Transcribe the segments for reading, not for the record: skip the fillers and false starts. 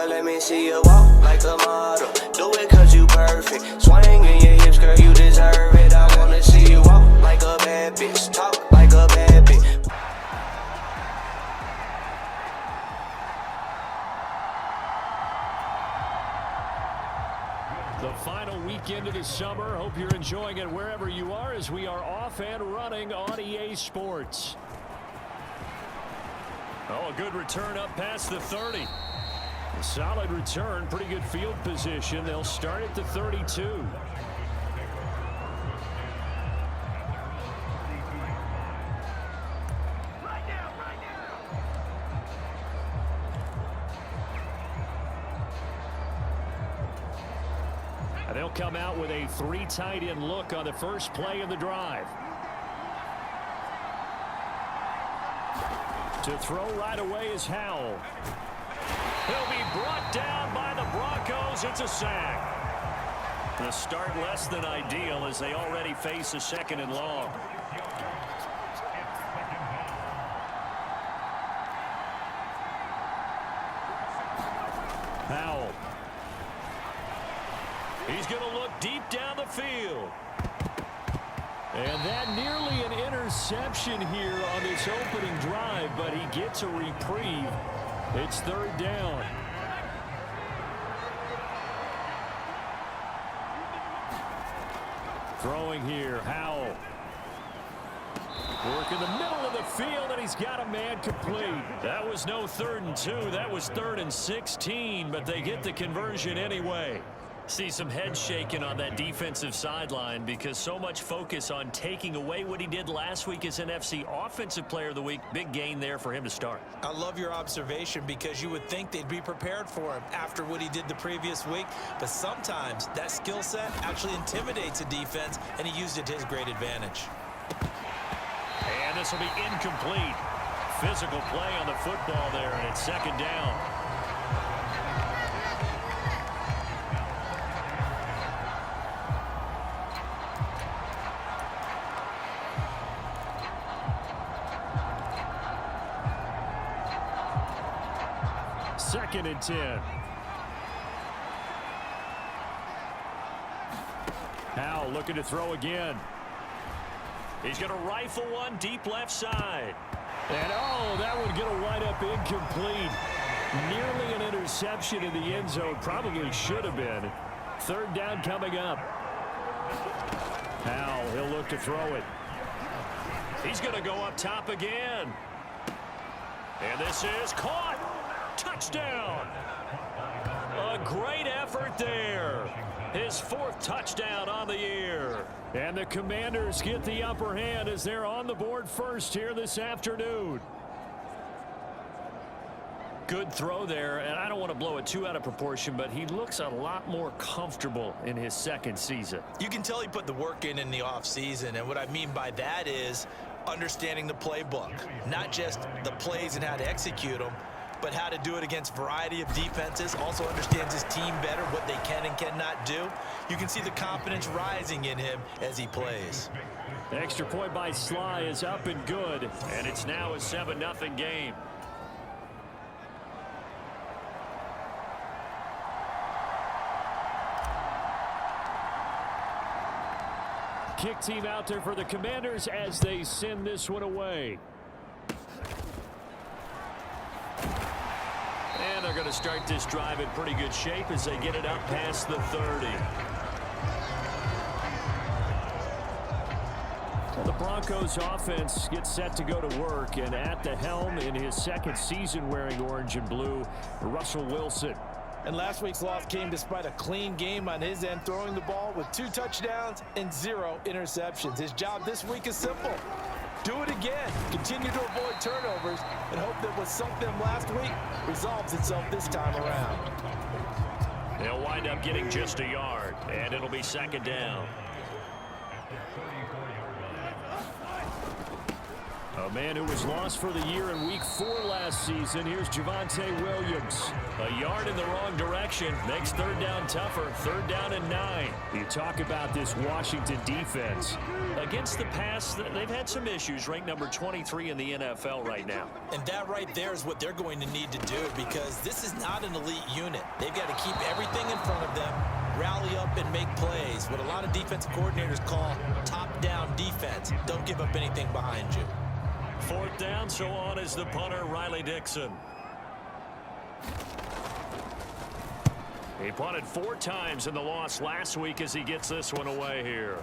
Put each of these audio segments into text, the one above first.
girl, let me see you walk like a model. Do it cause you perfect. Swing in your hips, girl, you deserve it. I wanna see you walk like a bad bitch. Talk like a bad bitch. The final weekend of the summer. Hope you're enjoying it wherever you are as we are off and running on EA Sports. Oh, a good return up past the 30. A solid return, pretty good field position. They'll start at the 32. They'll come out with a 3 tight end look on the first play of the drive. To throw right away is Howell. He'll be brought down by the Broncos. It's a sack. The start less than ideal as they already face a 2nd and long. Howell. He's going to look deep down the field. And that nearly an interception here on this opening drive, but he gets a reprieve. It's 3rd down. Throwing here, Howell. Work in the middle of the field, and he's got a man complete. That was no 3rd and 2. That was 3rd and 16, but they get the conversion anyway. See some head shaking on that defensive sideline because so much focus on taking away what he did last week as NFC Offensive Player of the Week. Big gain there for him to start. I love your observation because you would think they'd be prepared for him after what he did the previous week. But sometimes that skill set actually intimidates a defense, and he used it to his great advantage. And this will be incomplete. Physical play on the football there, and it's 2nd down. Second and 10. Howell looking to throw again. He's going to rifle one deep left side. And oh, that would get a wind up incomplete. Nearly an interception in the end zone. Probably should have been. 3rd down coming up. Howell, he'll look to throw it. He's going to go up top again. And this is caught. Touchdown. A great effort there. His 4th touchdown on the year. And the Commanders get the upper hand as they're on the board first here this afternoon. Good throw there, and I don't want to blow it too out of proportion, but he looks a lot more comfortable in his 2nd season. You can tell he put the work in the offseason, and what I mean by that is understanding the playbook. Not just the plays and how to execute them, but how to do it against a variety of defenses. Also understands his team better, what they can and cannot do. You can see the confidence rising in him as he plays. The extra point by Sly is up and good, and it's now a 7-0 game. Kick team out there for the Commanders as they send this one away. And they're going to start this drive in pretty good shape as they get it up past the 30. Well, the Broncos offense gets set to go to work, and at the helm in his 2nd season wearing orange and blue, Russell Wilson. And last week's loss came despite a clean game on his end, throwing the ball with 2 touchdowns and 0 interceptions. His job this week is simple. Do it again. Continue to avoid turnovers and hope that what sunk them last week resolves itself this time around. They'll wind up getting just a yard, and it'll be 2nd down. A man who was lost for the year in Week 4 last season. Here's Javonte Williams. A yard in the wrong direction makes third down tougher. Third down and 9. You talk about this Washington defense. Against the pass, they've had some issues. Ranked number 23 in the NFL right now. And that right there is what they're going to need to do, because this is not an elite unit. They've got to keep everything in front of them, rally up and make plays. What a lot of defensive coordinators call top-down defense. Don't give up anything behind you. Fourth down, so on is the punter, Riley Dixon. He punted 4 times in the loss last week as he gets this one away here.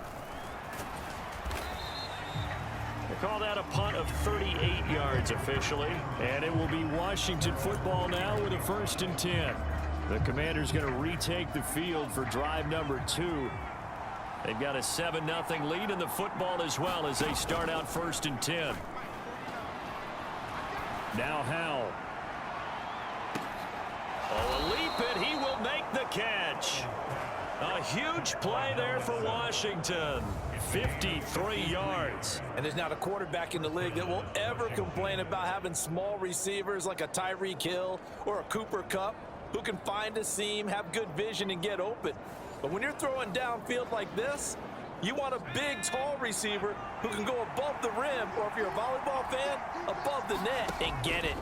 They call that a punt of 38 yards officially. And it will be Washington football now with a 1st and 10. The Commanders going to retake the field for drive number 2. They've got a 7-0 lead in the football as well as they start out 1st and 10. Now Howell. Oh, a leap it. He will make the catch. A huge play there for Washington. 53 yards. And there's not a quarterback in the league that will ever complain about having small receivers like a Tyreek Hill or a Cooper Kupp who can find a seam, have good vision, and get open. But when you're throwing downfield like this, you want a big, tall receiver who can go above the rim, or if you're a volleyball fan, above the net and get it.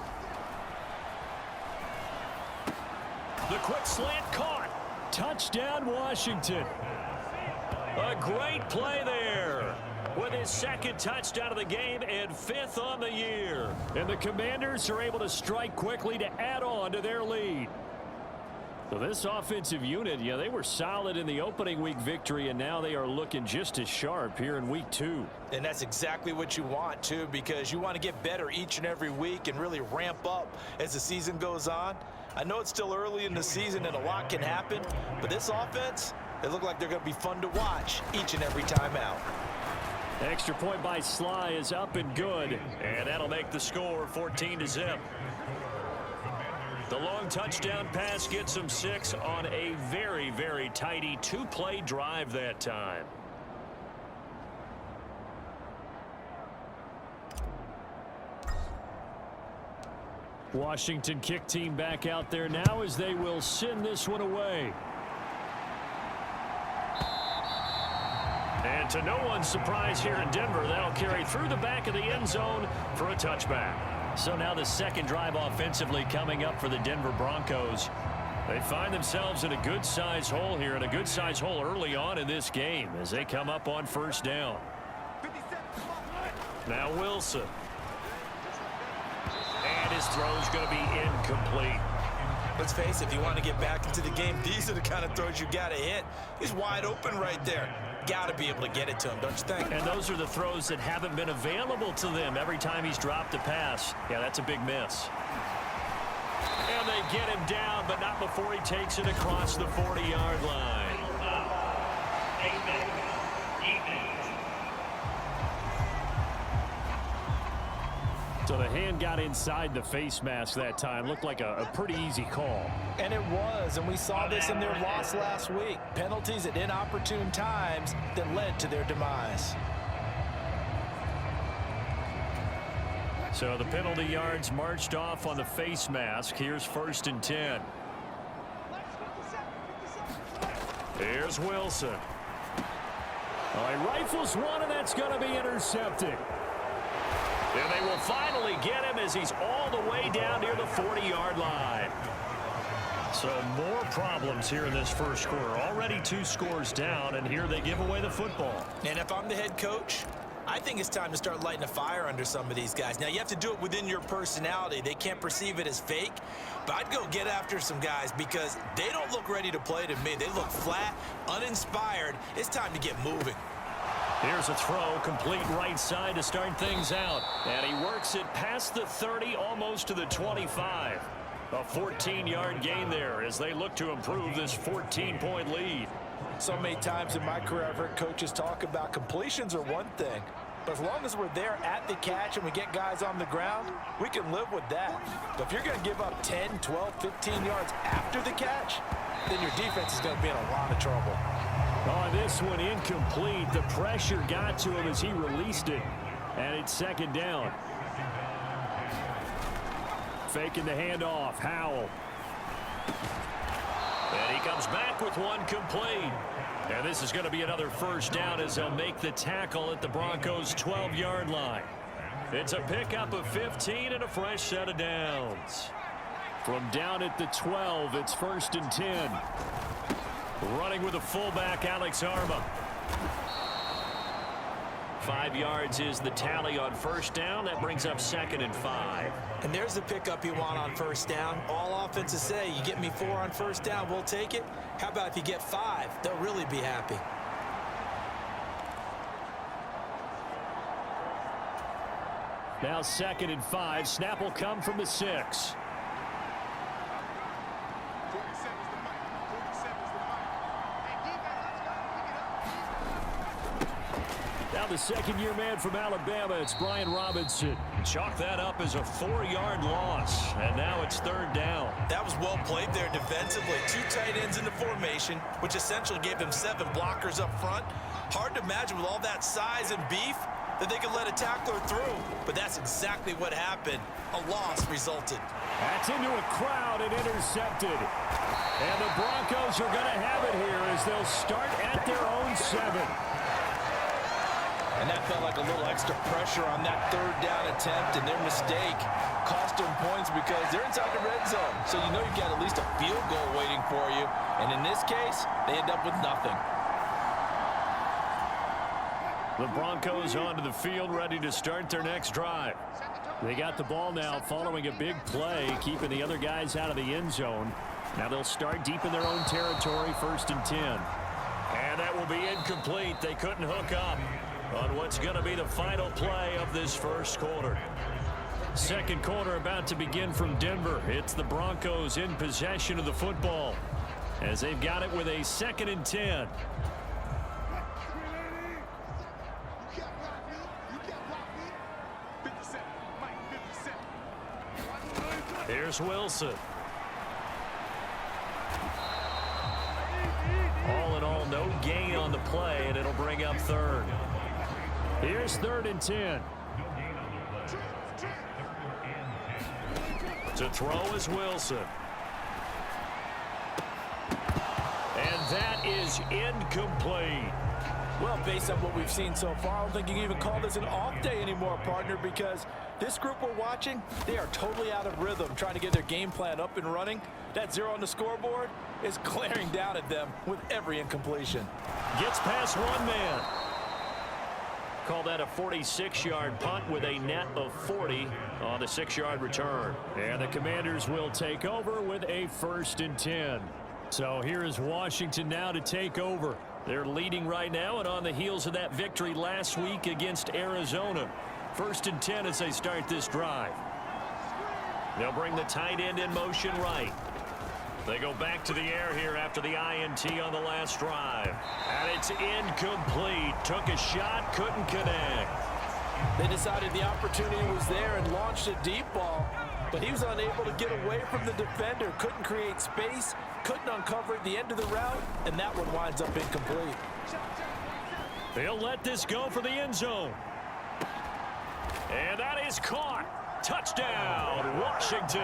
The quick slant caught. Touchdown, Washington. A great play there with his 2nd touchdown of the game and 5th on the year. And the Commanders are able to strike quickly to add on to their lead. So this offensive unit, yeah, they were solid in the opening week victory, and now they are looking just as sharp here in week 2. And that's exactly what you want, too, because you want to get better each and every week and really ramp up as the season goes on. I know it's still early in the season and a lot can happen, but this offense, they look like they're going to be fun to watch each and every time out. Extra point by Sly is up and good, and that'll make the score 14-0. The long touchdown pass gets them 6 on a very, very tidy 2-play drive that time. Washington kick team back out there now as they will send this one away. And to no one's surprise here in Denver, that'll carry through the back of the end zone for a touchback. So now the 2nd drive offensively coming up for the Denver Broncos. They find themselves in a good-sized hole here, and a good-sized hole early on in this game as they come up on 1st down. Now Wilson. And his throw's going to be incomplete. Let's face it, if you want to get back into the game, these are the kind of throws you got to hit. He's wide open right there. Got to be able to get it to him, don't you think? And those are the throws that haven't been available to them every time he's dropped a pass. Yeah, that's a big miss. And they get him down, but not before he takes it across the 40-yard line. So the hand got inside the face mask that time. Looked like a pretty easy call. And it was, and we saw this in their loss last week. Penalties at inopportune times that led to their demise. So the penalty yards marched off on the face mask. Here's 1st and 10. Here's Wilson. Oh, he rifles one, and that's going to be intercepted. And they will finally get him as he's all the way down near the 40-yard line. So more problems here in this first quarter. Already 2 scores down, and here they give away the football. And if I'm the head coach, I think it's time to start lighting a fire under some of these guys. Now, you have to do it within your personality. They can't perceive it as fake. But I'd go get after some guys because they don't look ready to play to me. They look flat, uninspired. It's time to get moving. Here's a throw, complete right side to start things out. And he works it past the 30, almost to the 25. A 14-yard gain there as they look to improve this 14-point lead. So many times in my career, I've heard coaches talk about completions are one thing. But as long as we're there at the catch and we get guys on the ground, we can live with that. But if you're going to give up 10, 12, 15 yards after the catch, then your defense is going to be in a lot of trouble. Oh, this one incomplete. The pressure got to him as he released it. And it's second down. Faking the handoff. Howell. And he comes back with one complete. And this is going to be another first down as they'll make the tackle at the Broncos' 12-yard line. It's a pickup of 15 and a fresh set of downs. From down at the 12, it's 1st and 10. Running with a fullback, Alex Arma. 5 yards is the tally on first down. That brings up 2nd and 5. And there's the pickup you want on first down. All offenses say, you get me 4 on first down, we'll take it. How about if you get 5? They'll really be happy. Now 2nd and 5. Snap will come from the 6. Now the second-year man from Alabama, it's Brian Robinson. Chalk that up as a 4-yard loss, and now it's 3rd down. That was well played there defensively. 2 tight ends in the formation, which essentially gave them 7 blockers up front. Hard to imagine with all that size and beef that they could let a tackler through, but that's exactly what happened. A loss resulted. That's into a crowd and intercepted. And the Broncos are going to have it here as they'll start at their own 7. And that felt like a little extra pressure on that 3rd down attempt, and their mistake cost them points because they're inside the red zone. So you know you've got at least a field goal waiting for you. And in this case, they end up with nothing. The Broncos onto the field, ready to start their next drive. They got the ball now following a big play, keeping the other guys out of the end zone. Now they'll start deep in their own territory, 1st and 10. And that will be incomplete. They couldn't hook up on what's going to be the final play of this first quarter. Second quarter about to begin from Denver. It's the Broncos in possession of the football as they've got it with a 2nd and 10. Here's Wilson. All in all, no gain on the play, and it'll bring up 3rd. Here's 3rd and 10. To throw is Wilson. And that is incomplete. Well, based on what we've seen so far, I don't think you can even call this an off day anymore, partner, because this group we're watching, they are totally out of rhythm, trying to get their game plan up and running. That 0 on the scoreboard is glaring down at them with every incompletion. Gets past one man. Call that a 46-yard punt with a net of 40 on the 6-yard return. And the Commanders will take over with a 1st and 10. So here is Washington now to take over. They're leading right now and on the heels of that victory last week against Arizona. 1st and 10 as they start this drive. They'll bring the tight end in motion right. They go back to the air here after the INT on the last drive. And it's incomplete. Took a shot, couldn't connect. They decided the opportunity was there and launched a deep ball, but he was unable to get away from the defender. Couldn't create space, couldn't uncover the end of the route, and that one winds up incomplete. They'll let this go for the end zone. And that is caught. Touchdown, Washington.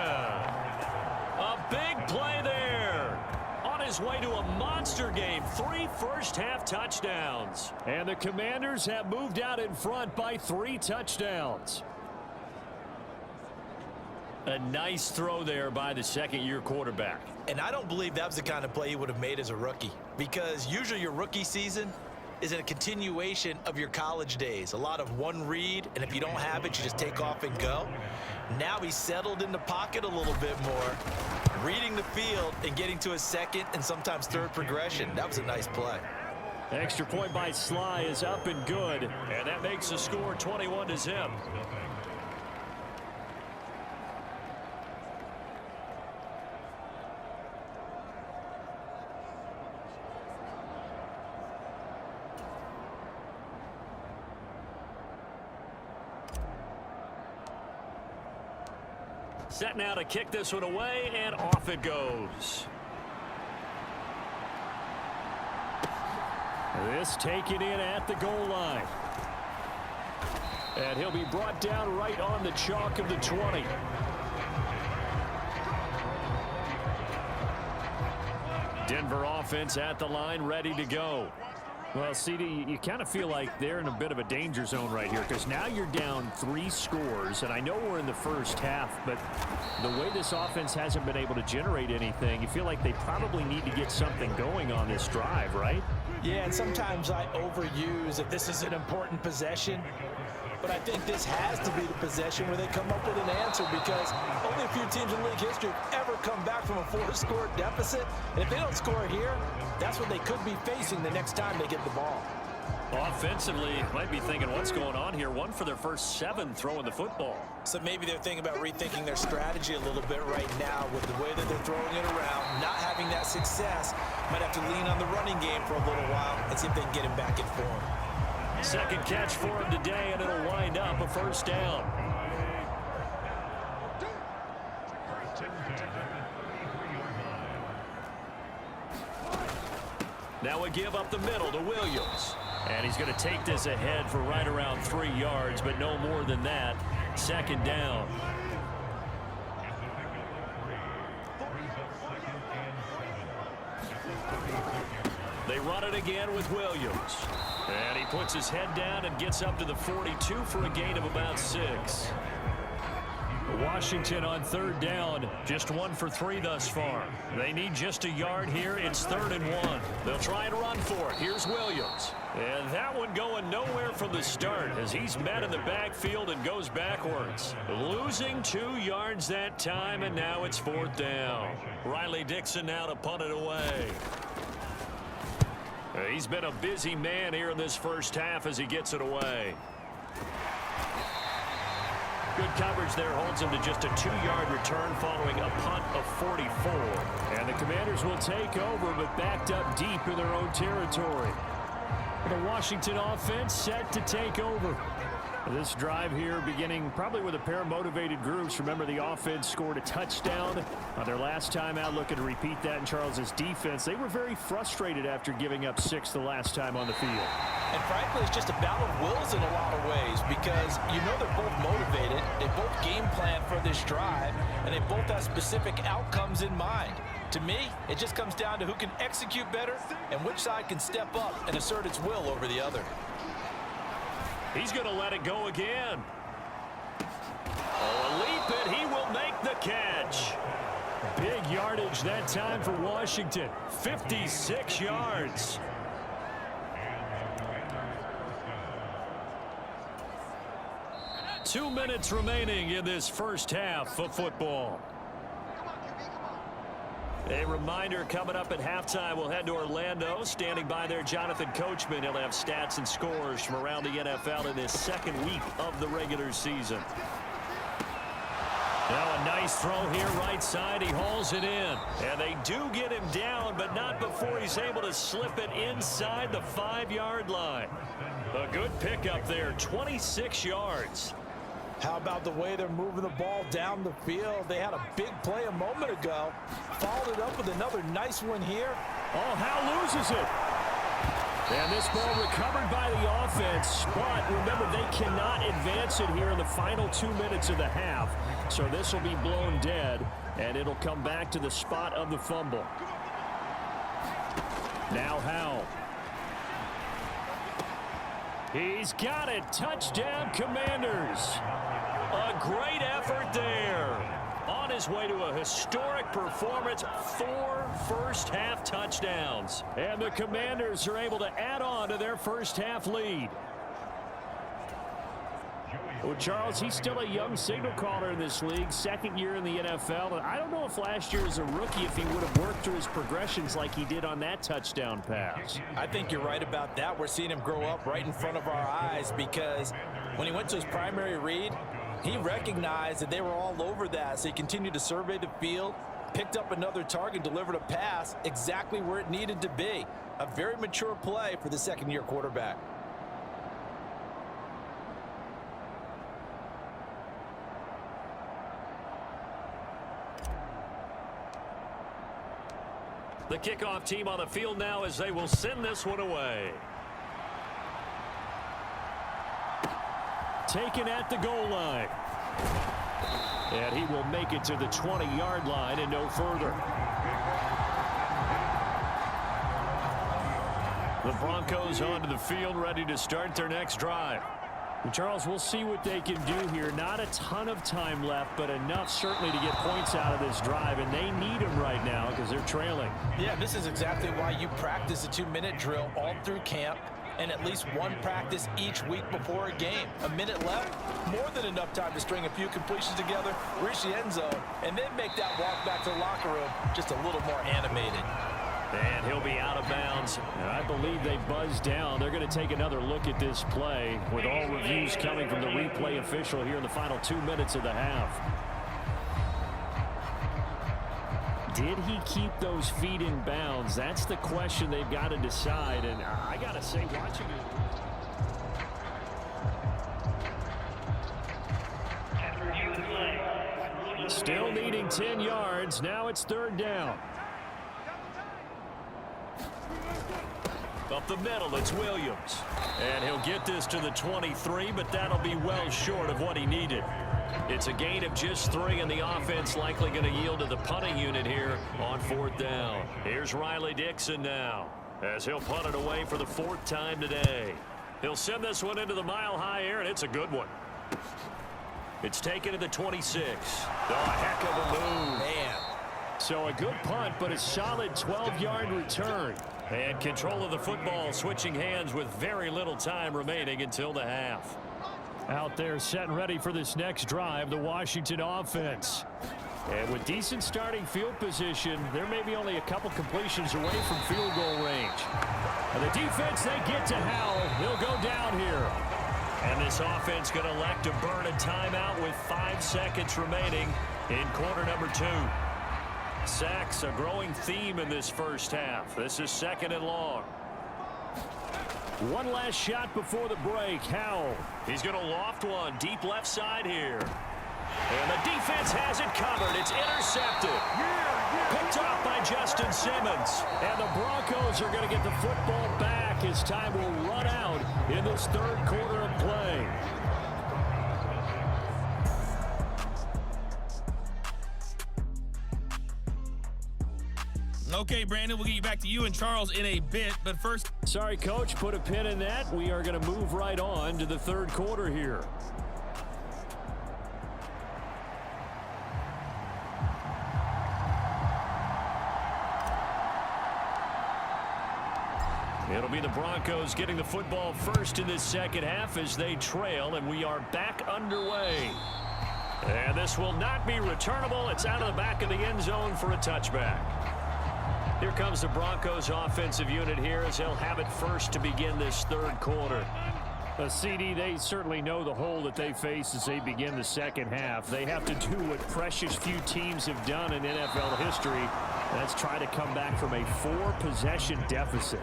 A big play there. On his way to a monster game. 3 first-half touchdowns. And the Commanders have moved out in front by 3 touchdowns. A nice throw there by the second-year quarterback. And I don't believe that was the kind of play he would have made as a rookie, because usually your rookie season is a continuation of your college days. A lot of one read, and if you don't have it, you just take off and go. Now he's settled in the pocket a little bit more, reading the field and getting to a 2nd and sometimes 3rd progression. That was a nice play. Extra point by Sly is up and good, and that makes the score 21-0. Set now to kick this one away, and off it goes. This taken in at the goal line. And he'll be brought down right on the chalk of the 20. Denver offense at the line, ready to go. Well, CD, you kind of feel like they're in a bit of a danger zone right here because now you're down 3 scores, and I know we're in the first half, but the way this offense hasn't been able to generate anything, you feel like they probably need to get something going on this drive, right? Yeah, and sometimes I overuse if this is an important possession, but I think this has to be the possession where they come up with an answer because only a few teams in league history have ever come back from a 4-score deficit. And if they don't score here, that's what they could be facing the next time they get the ball. Offensively, might be thinking, what's going on here? 1 for their first 7 throwing the football. So maybe they're thinking about rethinking their strategy a little bit right now with the way that they're throwing it around, not having that success. Might have to lean on the running game for a little while and see if they can get him back in form. Second catch for him today, and it'll wind up a first down. Now we give up the middle to Williams. And he's going to take this ahead for right around 3 yards, but no more than that. Second down. They run it again with Williams. And he puts his head down and gets up to the 42 for a gain of about 6. Washington on third down, just 1 for 3 thus far. They need just a yard here. It's 3rd and 1. They'll try and run for it. Here's Williams. And that one going nowhere from the start as he's met in the backfield and goes backwards. Losing 2 yards that time, and now it's 4th down. Riley Dixon now to punt it away. He's been a busy man here in this first half as he gets it away. Good coverage there holds him to just a 2-yard return following a punt of 44. And the Commanders will take over, but backed up deep in their own territory. The Washington offense set to take over. This drive here beginning probably with a pair of motivated groups. Remember, the offense scored a touchdown on their last time out. Looking to repeat that in Charles's defense. They were very frustrated after giving up 6 the last time on the field. And frankly, it's just a battle of wills in a lot of ways because you know they're both motivated. They both game plan for this drive, and they both have specific outcomes in mind. To me, it just comes down to who can execute better and which side can step up and assert its will over the other. He's going to let it go again. Oh, a leap, and he will make the catch. Big yardage that time for Washington. 56 yards. Two minutes remaining in this first half of football. A reminder coming up at halftime, we'll head to Orlando. Standing by there, Jonathan Coachman. He'll have stats and scores from around the NFL in this second week of the regular season. Now a nice throw here right side. He hauls it in. And they do get him down, but not before he's able to slip it inside the 5-yard line. A good pickup there, 26 yards. How about the way they're moving the ball down the field? They had a big play a moment ago. Followed it up with another nice one here. Oh, Howe loses it. And this ball recovered by the offense. But remember, they cannot advance it here in the final 2 minutes of the half. So this will be blown dead, and it'll come back to the spot of the fumble. Now Howe. He's got it. Touchdown, Commanders. A great effort there. On his way to a historic performance, 4 first-half touchdowns. And the Commanders are able to add on to their first-half lead. Well, Charles, he's still a young signal caller in this league, 2nd year in the NFL. And I don't know if last year as a rookie if he would have worked through his progressions like he did on that touchdown pass. I think you're right about that. We're seeing him grow up right in front of our eyes because when he went to his primary read, he recognized that they were all over that. So he continued to survey the field, picked up another target, delivered a pass exactly where it needed to be. A very mature play for the 2nd-year quarterback. The kickoff team on the field now as they will send this one away. taken at the goal line. And he will make it to the 20-yard line and no further. The Broncos onto the field, ready to start their next drive. And Charles, we'll see what they can do here. Not a ton of time left, but enough certainly to get points out of this drive, and they need them right now because they're trailing. Yeah, this is exactly why you practice a 2-minute drill all through camp and at least one practice each week before a game. A minute left, more than enough time to string a few completions together, reach the end zone, and then make that walk back to the locker room just a little more animated. And he'll be out of bounds. And I believe they buzzed down. They're going to take another look at this play with all reviews coming from the replay official here in the final 2 minutes of the half. Did he keep those feet in bounds? That's the question they've got to decide. And I got to say, watching it. Still needing 10 yards. Now it's third down. Up the middle, it's Williams. And he'll get this to the 23, but that'll be well short of what he needed. It's a gain of just 3, and the offense likely going to yield to the punting unit here on 4th down. Here's Riley Dixon now, as he'll punt it away for the 4th time today. He'll send this one into the mile-high air, and it's a good one. It's taken to the 26. Oh, a heck of a move. Man. So a good punt, but a solid 12-yard return. And control of the football switching hands with very little time remaining until the half. Out there set and ready for this next drive, the Washington offense. And with decent starting field position, there may be only a couple completions away from field goal range. And the defense, they get to Howell. He'll go down here. And this offense going to elect to burn a timeout with 5 seconds remaining in quarter number 2. Sacks, a growing theme in this first half. This is 2nd and long. One last shot before the break. Howell. He's going to loft one deep left side here. And the defense has it covered. It's intercepted. Picked off by Justin Simmons. And the Broncos are going to get the football back as time will run out in this 3rd quarter of play. Okay, Brandon, we'll get you back to you and Charles in a bit, but first... Sorry, Coach, put a pin in that. We are going to move right on to the 3rd quarter here. It'll be the Broncos getting the football first in this second half as they trail, and we are back underway. And this will not be returnable. It's out of the back of the end zone for a touchback. Here comes the Broncos offensive unit here as they'll have it first to begin this 3rd quarter. CD, they certainly know the hole that they face as they begin the second half. They have to do what precious few teams have done in NFL history. That's try to come back from a 4-possession deficit.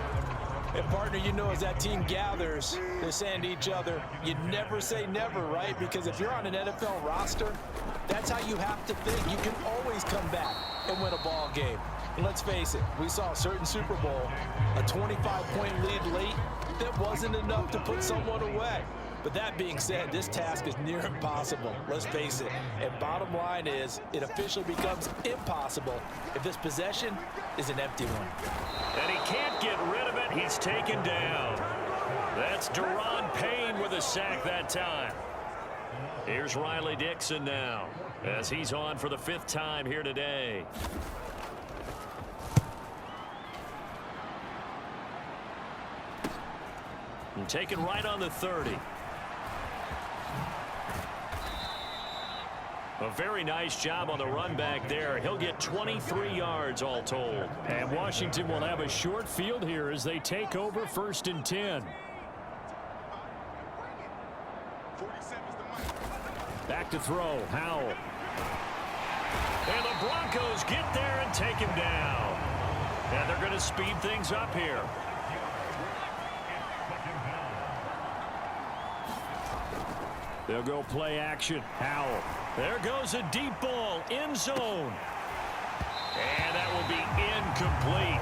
And, partner, you know, as that team gathers, they're saying to each other, you never say never, right? Because if you're on an NFL roster, that's how you have to think. You can always come back and win a ball game. And let's face it, we saw a certain Super Bowl, a 25-point lead late that wasn't enough to put someone away. But that being said, this task is near impossible. Let's face it. And bottom line is, it officially becomes impossible if this possession is an empty one. And he can't get rid of it. He's taken down. That's Deron Payne with a sack that time. Here's Riley Dixon now as he's on for the 5th time here today. And taken right on the 30. A very nice job on the run back there. He'll get 23 yards all told. And Washington will have a short field here as they take over 1st and 10. Back to throw. Howell. And the Broncos get there and take him down. And they're going to speed things up here. They'll go play action. Howell. There goes a deep ball. End zone. And that will be incomplete.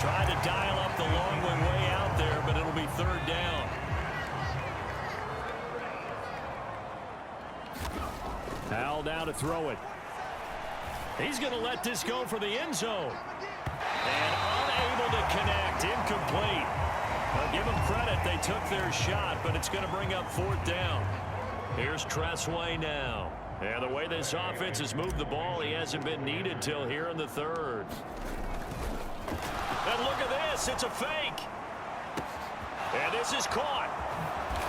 Tried to dial up the long one way out there, but it'll be 3rd down. now to throw it. He's going to let this go for the end zone. And unable to connect. Incomplete. I'll give them credit. They took their shot, but it's going to bring up 4th down. Here's Tressway now. And the way this offense has moved the ball, he hasn't been needed till here in the 3rd. And look at this. It's a fake. And this is caught.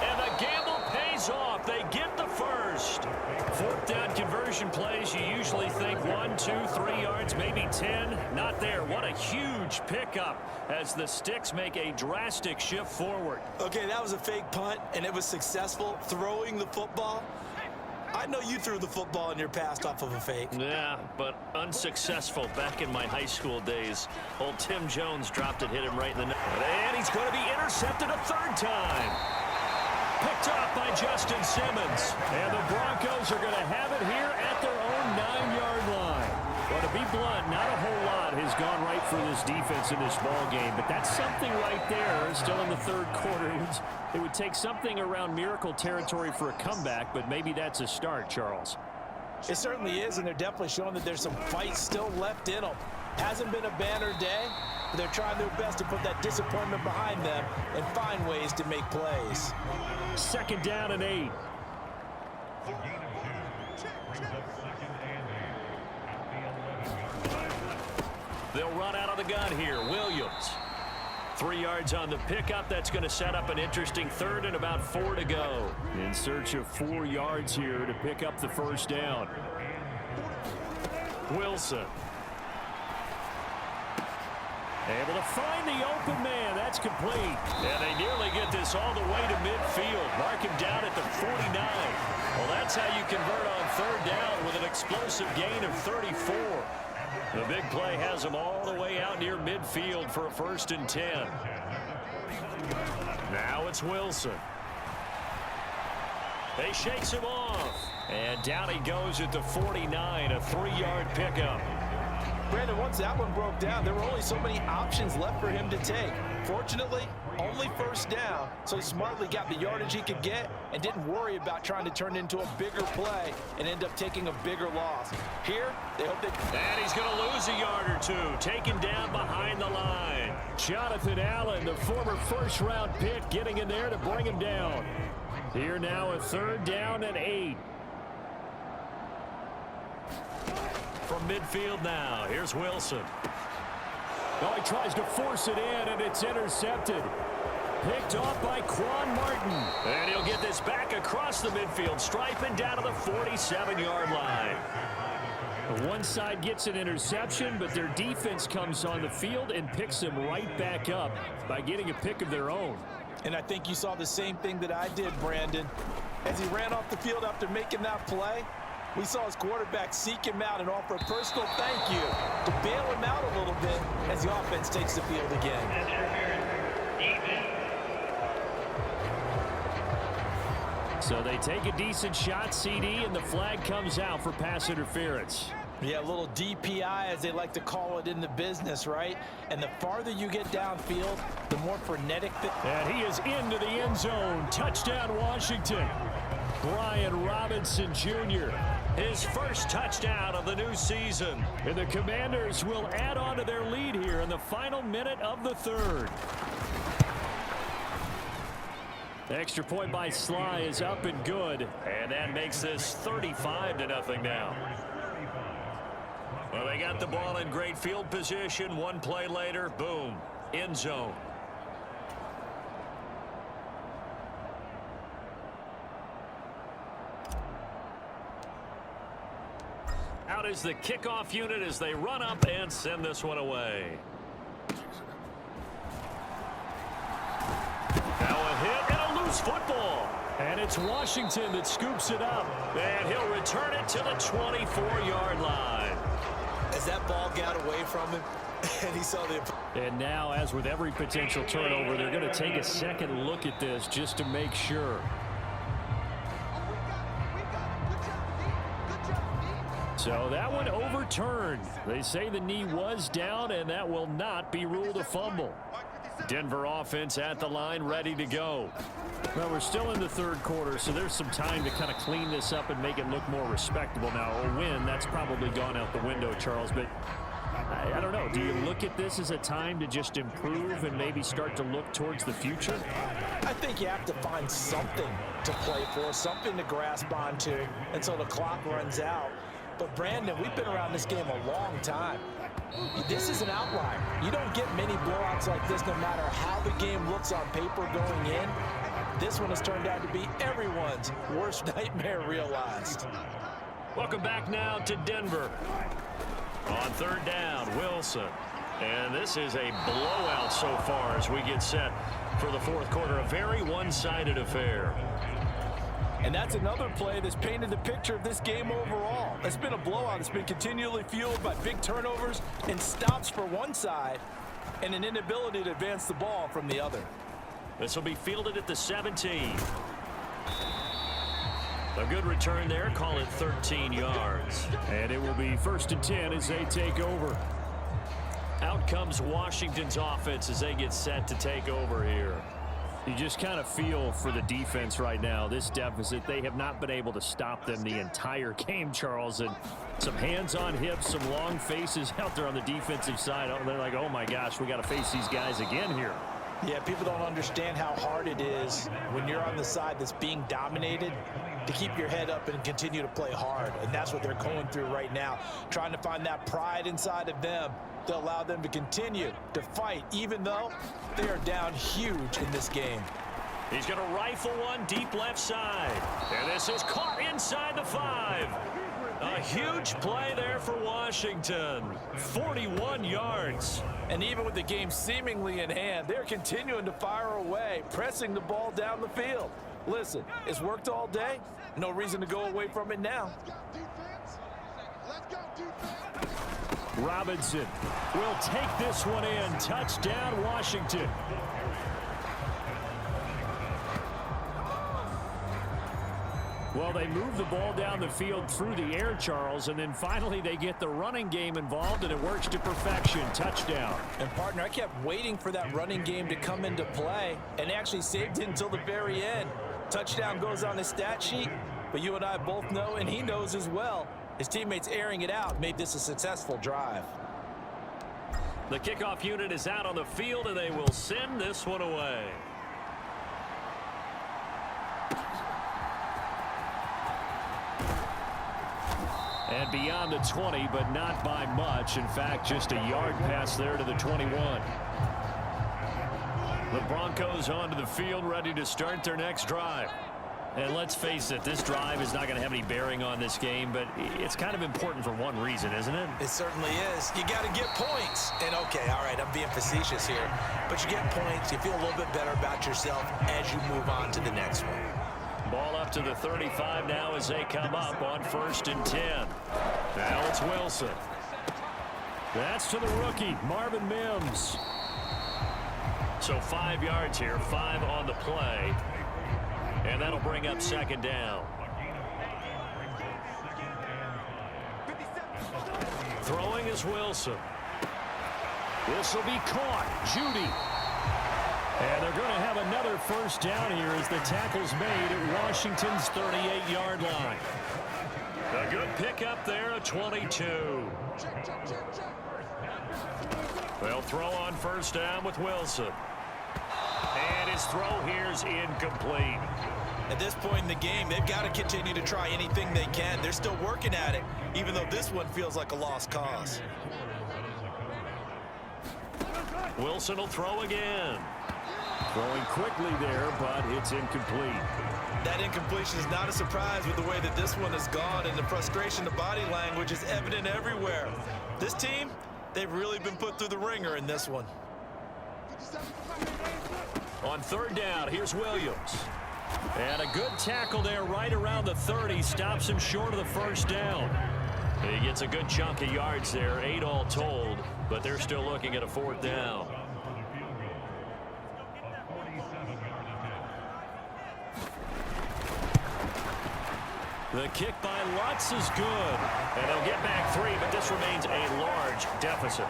And the gamble pays off. They get the first. 4th down conversion plays, you usually think 1, 2, 3 yards, maybe 10. Not there. What a huge pickup as the Sticks make a drastic shift forward. Okay, that was a fake punt, and it was successful throwing the football. I know you threw the football in your past off of a fake. Yeah, but unsuccessful back in my high school days. Old Tim Jones dropped it, hit him right in the neck. And he's going to be intercepted a 3rd time. Picked off by Justin Simmons. And the Broncos are going to have it here at their own 9-yard line. Well, to be blunt, not a whole lot has gone right for this defense in this ball game, but that's something right there. Still in the 3rd quarter. It would take something around miracle territory for a comeback, but maybe that's a start, Charles. It certainly is, and they're definitely showing that there's some fight still left in them. Hasn't been a banner day, but they're trying their best to put that disappointment behind them and find ways to make plays. 2nd down and 8. They'll run out of the gun here. Williams. 3 yards on the pickup. That's going to set up an interesting 3rd and about 4 to go. In search of 4 yards here to pick up the 1st down. Wilson. Able to find the open man. That's complete. And they nearly get this all the way to midfield. Mark him down at the 49. Well, that's how you convert on 3rd down with an explosive gain of 34. The big play has him all the way out near midfield for a 1st and 10. Now it's Wilson. He shakes him off. And down he goes at the 49, a 3-yard pickup. Brandon, once that one broke down, there were only so many options left for him to take. Fortunately, only 1st down, so he smartly got the yardage he could get and didn't worry about trying to turn it into a bigger play and end up taking a bigger loss. Here, they hope they... And he's going to lose a yard or 2, taken down behind the line. Jonathan Allen, the former 1st-round pick, getting in there to bring him down. Here now a 3rd down and 8. From midfield now, here's Wilson. Oh, he tries to force it in, and it's intercepted. Picked off by Quan Martin. And he'll get this back across the midfield stripe and down to the 47-yard line. One side gets an interception, but their defense comes on the field and picks them right back up by getting a pick of their own. And I think you saw the same thing that I did, Brandon. As he ran off the field after making that play, we saw his quarterback seek him out and offer a personal thank you to bail him out a little bit as the offense takes the field again. So they take a decent shot, CD, and the flag comes out for pass interference. Yeah, a little DPI, as they like to call it in the business, right? And the farther you get downfield, the more frenetic And he is into the end zone. Touchdown, Washington. Brian Robinson Jr., his 1st touchdown of the new season. And the Commanders will add on to their lead here in the final minute of the 3rd. The extra point by Sly is up and good. And that makes this 35-0 now. Well, they got the ball in great field position. One play later, boom, end zone. Out is the kickoff unit as they run up and send this one away. Now a hit and a loose football. And it's Washington that scoops it up. And he'll return it to the 24-yard line. As that ball got away from him, and he saw the... And now, as with every potential turnover, they're going to take a second look at this just to make sure. So that one overturned. They say the knee was down, and that will not be ruled a fumble. Denver offense at the line, ready to go. Well, we're still in the third quarter, so there's some time to kind of clean this up and make it look more respectable. Now, a win, that's probably gone out the window, Charles, but I don't know. Do you look at this as a time to just improve and maybe start to look towards the future? I think you have to find something to play for, something to grasp onto until the clock runs out. But, Brandon, we've been around this game a long time. This is an outlier. You don't get many blowouts like this no matter how the game looks on paper going in. This one has turned out to be everyone's worst nightmare realized. Welcome back now to Denver. On third down, Wilson. And this is a blowout so far as we get set for the fourth quarter. A very one-sided affair. And that's another play that's painted the picture of this game overall. It's been a blowout. It's been continually fueled by big turnovers and stops for one side and an inability to advance the ball from the other. This will be fielded at the 17. A good return there. Call it 13 yards. And it will be 1st and 10 as they take over. Out comes Washington's offense as they get set to take over here. You just kind of feel for the defense right now. This deficit, they have not been able to stop them the entire game, Charles. And some hands on hips, some long faces out there on the defensive side. They're like, oh, my gosh, we got to face these guys again here. Yeah, people don't understand how hard it is when you're on the side that's being dominated to keep your head up and continue to play hard. And that's what they're going through right now, trying to find that pride inside of them to allow them to continue to fight, even though they are down huge in this game. He's going to rifle one deep left side. And this is caught inside the 5. A huge play there for Washington. 41 yards. And even with the game seemingly in hand, they're continuing to fire away, pressing the ball down the field. Listen, it's worked all day. No reason to go away from it now. Robinson will take this one in. Touchdown, Washington. Well, they move the ball down the field through the air, Charles, and then finally they get the running game involved, and it works to perfection. Touchdown. And, partner, I kept waiting for that running game to come into play and actually saved it until the very end. Touchdown goes on his stat sheet, but you and I both know, and he knows as well, his teammates airing it out made this a successful drive. The kickoff unit is out on the field, and they will send this one away. And beyond the 20, but not by much. In fact, just a yard pass there to the 21. The Broncos onto the field, ready to start their next drive. And let's face it, this drive is not going to have any bearing on this game, but it's kind of important for one reason, isn't it? It certainly is. You got to get points. And, okay, all right, I'm being facetious here. But you get points, you feel a little bit better about yourself as you move on to the next one. Ball up to the 35 now as they come up on 1st and 10. Now it's Wilson. That's to the rookie, Marvin Mims. So 5 yards here, 5 on the play. And that'll bring up 2nd down. Throwing is Wilson. This will be caught. Judy. And they're going to have another 1st down here as the tackle's made at Washington's 38-yard line. A good pickup there at 22. They'll throw on 1st down with Wilson. And his throw here is incomplete. At this point in the game, they've got to continue to try anything they can. They're still working at it, even though this one feels like a lost cause. Wilson will throw again. Throwing quickly there, but it's incomplete. That incompletion is not a surprise with the way that this one has gone, and the frustration, the body language is evident everywhere. This team, they've really been put through the ringer in this one. On 3rd down, here's Williams. And a good tackle there right around the 30. Stops him short of the 1st down. He gets a good chunk of yards there, 8 all told, but they're still looking at a 4th down. The kick by Lutz is good. And they'll get back 3, but this remains a large deficit.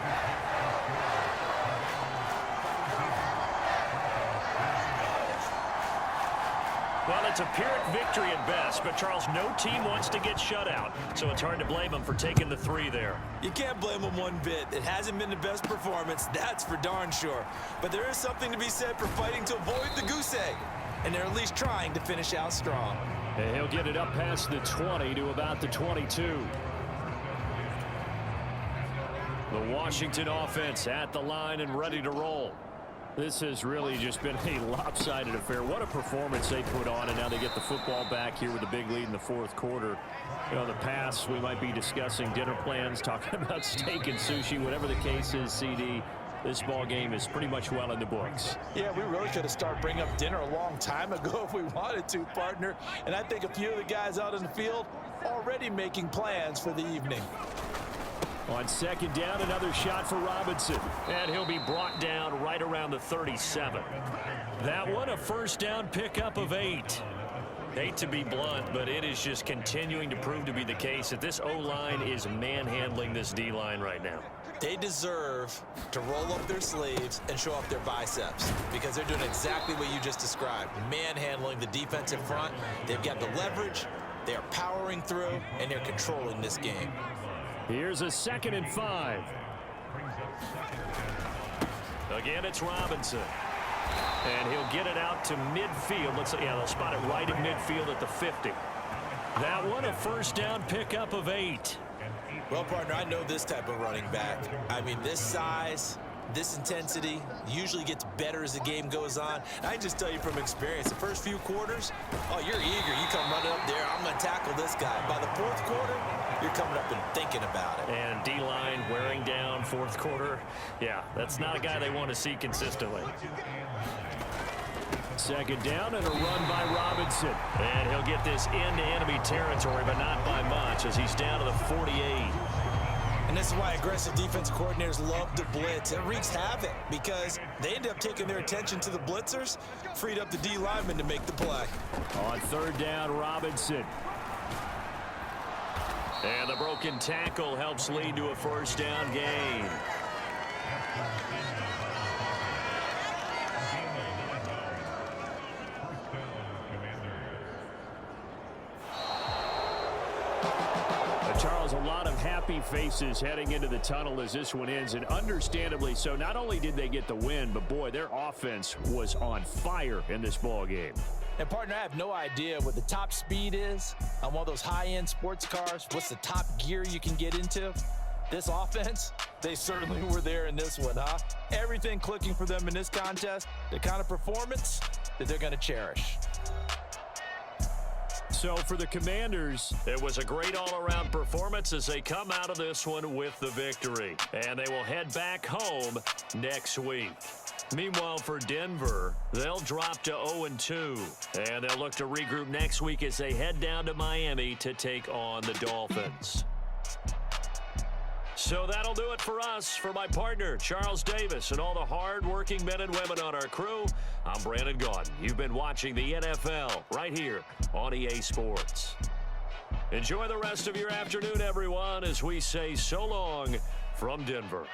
Well, it's a Pyrrhic victory at best, but Charles, no team wants to get shut out, so it's hard to blame them for taking the 3 there. You can't blame them one bit. It hasn't been the best performance, that's for darn sure. But there is something to be said for fighting to avoid the goose egg, and they're at least trying to finish out strong. And he'll get it up past the 20 to about the 22. The Washington offense at the line and ready to roll. This has really just been a lopsided affair. What a performance they put on, and now they get the football back here with a big lead in the fourth quarter. You know, in the past, we might be discussing dinner plans, talking about steak and sushi, whatever the case is, CD. This ball game is pretty much well in the books. Yeah, we really could have started bringing up dinner a long time ago if we wanted to, partner. And I think a few of the guys out in the field already making plans for the evening. On second down, another shot for Robinson. And he'll be brought down right around the 37. That one, a first down pickup of 8. Hate to be blunt, but it is just continuing to prove to be the case that this O-line is manhandling this D-line right now. They deserve to roll up their sleeves and show off their biceps because they're doing exactly what you just described, manhandling the defensive front. They've got the leverage, they're powering through, and they're controlling this game. Here's a 2nd and 5. Again, it's Robinson. And he'll get it out to midfield. Let's see, yeah, they'll spot it right in midfield at the 50. That one, a first down pickup of 8. Well, partner, I know this type of running back. I mean, this size, this intensity usually gets better as the game goes on. And I can just tell you from experience, the first few quarters, oh, you're eager. You come running up there, I'm going to tackle this guy. By the fourth quarter, you're coming up and thinking about it. And D-line wearing down fourth quarter. Yeah, that's not a guy they want to see consistently. Second down and a run by Robinson. And he'll get this into enemy territory, but not by much as he's down to the 48. And this is why aggressive defensive coordinators love to blitz. It wreaks havoc because they end up taking their attention to the blitzers, freed up the D lineman to make the play. On third down, Robinson. And the broken tackle helps lead to a first down gain. Charles, a lot of happy faces heading into the tunnel as this one ends, and understandably so. Not only did they get the win, but boy, their offense was on fire in this ball game. And partner, I have no idea what the top speed is on one of those high-end sports cars. What's the top gear you can get into? This offense, they certainly were there in this one, huh? Everything clicking for them in this contest, the kind of performance that they're going to cherish. So for the Commanders, it was a great all-around performance as they come out of this one with the victory. And they will head back home next week. Meanwhile, for Denver, they'll drop to 0-2. And they'll look to regroup next week as they head down to Miami to take on the Dolphins. So that'll do it for us. For my partner, Charles Davis, and all the hard-working men and women on our crew, I'm Brandon Gaudin. You've been watching the NFL right here on EA Sports. Enjoy the rest of your afternoon, everyone, as we say so long from Denver.